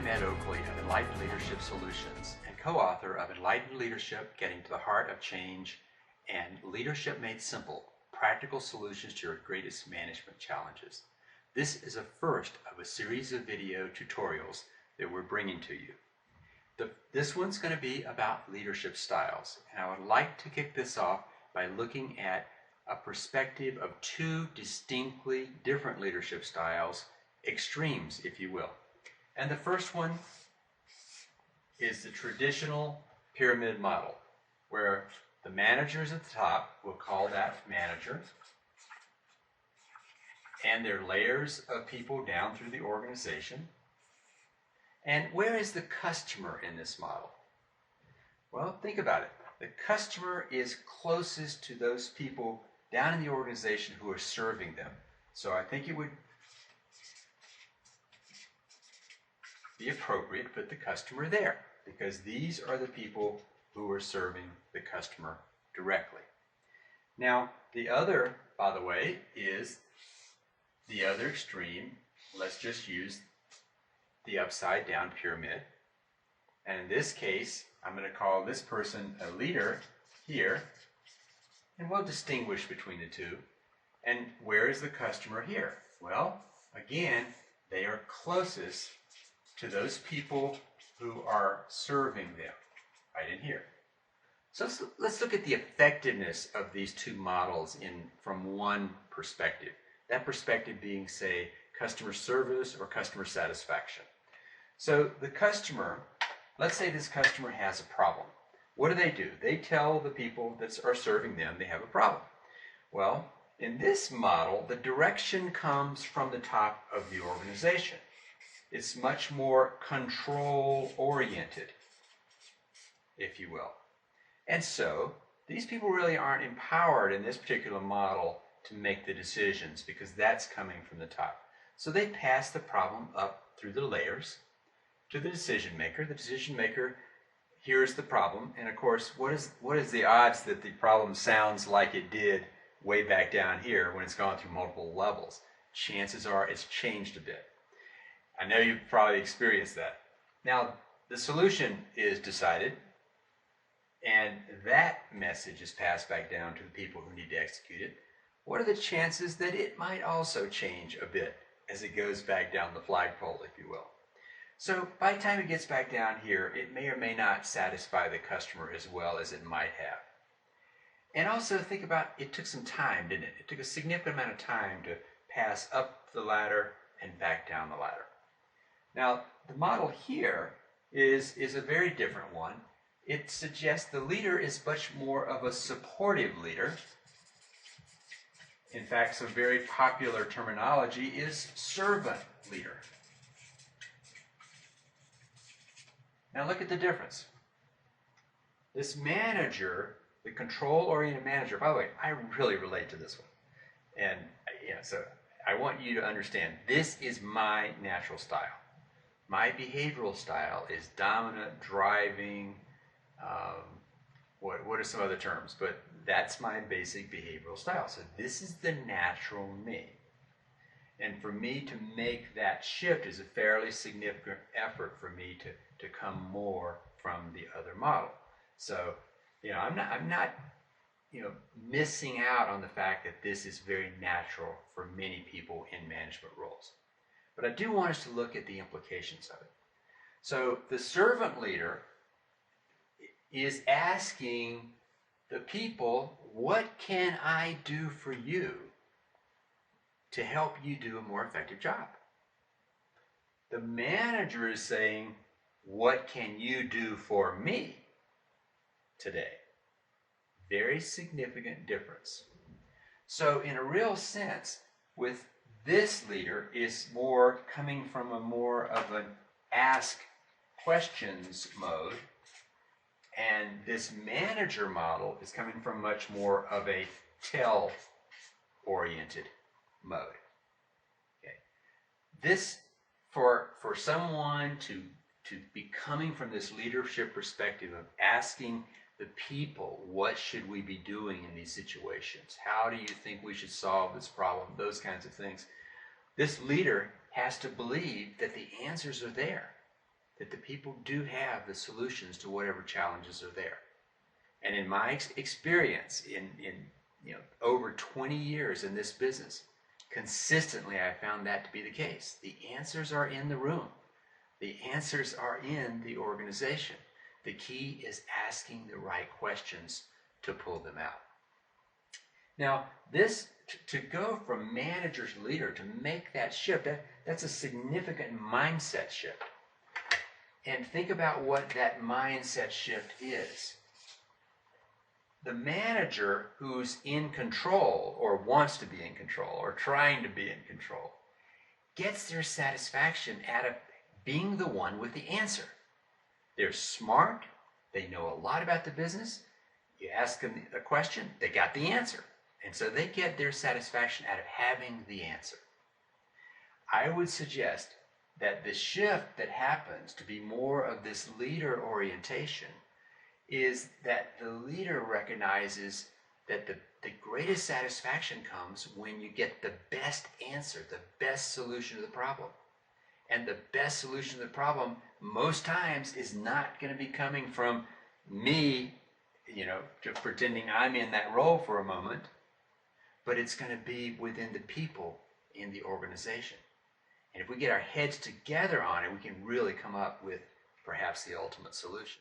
I'm Ed Oakley of Enlightened Leadership Solutions and co-author of Enlightened Leadership, Getting to the Heart of Change and Leadership Made Simple, Practical Solutions to Your Greatest Management Challenges. This is a first of a series of video tutorials that we're bringing to you. This one's going to be about leadership styles, and I would like to kick this off by looking at a perspective of two distinctly different leadership styles, extremes, if you will. And the first one is the traditional pyramid model, where the managers at the top, we'll call that manager, and there are layers of people down through the organization. And where is the customer in this model? Well, think about it. The customer is closest to those people down in the organization who are serving them. So I think it would be appropriate to put the customer there, because these are the people who are serving the customer directly. Now, the other, by the way, is the other extreme. Let's just use the upside down pyramid. And in this case, I'm going to call this person a leader here, and we'll distinguish between the two. And where is the customer here? Well, again, they are closest to those people who are serving them, right in here. So let's look at the effectiveness of these two models from one perspective. That perspective being, say, customer service or customer satisfaction. So the customer, let's say this customer has a problem. What do? They tell the people that are serving them they have a problem. Well, in this model, the direction comes from the top of the organization. It's much more control-oriented, if you will. And so, these people really aren't empowered in this particular model to make the decisions, because that's coming from the top. So they pass the problem up through the layers to the decision maker. The decision maker hears the problem, and of course, what is the odds that the problem sounds like it did way back down here when it's gone through multiple levels? Chances are it's changed a bit. I know you've probably experienced that. Now, the solution is decided, and that message is passed back down to the people who need to execute it. What are the chances that it might also change a bit as it goes back down the flagpole, if you will? So by the time it gets back down here, it may or may not satisfy the customer as well as it might have. And also think about, it took some time, didn't it? It took a significant amount of time to pass up the ladder and back down the ladder. Now, the model here is a very different one. It suggests the leader is much more of a supportive leader. In fact, some very popular terminology is servant leader. Now look at the difference. This manager, the control-oriented manager, by the way, I really relate to this one. And so I want you to understand, this is my natural style. My behavioral style is dominant, driving, what are some other terms? But that's my basic behavioral style. So this is the natural me. And for me to make that shift is a fairly significant effort for me to come more from the other model. So, I'm not missing out on the fact that this is very natural for many people in management roles. But I do want us to look at the implications of it. So the servant leader is asking the people, what can I do for you to help you do a more effective job? The manager is saying, what can you do for me today? Very significant difference. So in a real sense, with this leader is more coming from more of an ask questions mode, and this manager model is coming from much more of a tell oriented mode. Okay. This for someone to be coming from this leadership perspective of asking the people, what should we be doing in these situations? How do you think we should solve this problem? Those kinds of things. This leader has to believe that the answers are there. that the people do have the solutions to whatever challenges are there. And in my experience, in over 20 years in this business, consistently I found that to be the case. The answers are in the room. The answers are in the organization. The key is asking the right questions to pull them out. Now, this to go from manager to leader, to make that shift, that's a significant mindset shift. And think about what that mindset shift is. The manager who's in control, or wants to be in control, or trying to be in control, gets their satisfaction out of being the one with the answer. They're smart, they know a lot about the business. You ask them a question, they got the answer. And so they get their satisfaction out of having the answer. I would suggest that the shift that happens to be more of this leader orientation is that the leader recognizes that the greatest satisfaction comes when you get the best answer, the best solution to the problem. And the best solution to the problem most times is not going to be coming from me, just pretending I'm in that role for a moment, but it's going to be within the people in the organization. And if we get our heads together on it, we can really come up with perhaps the ultimate solution.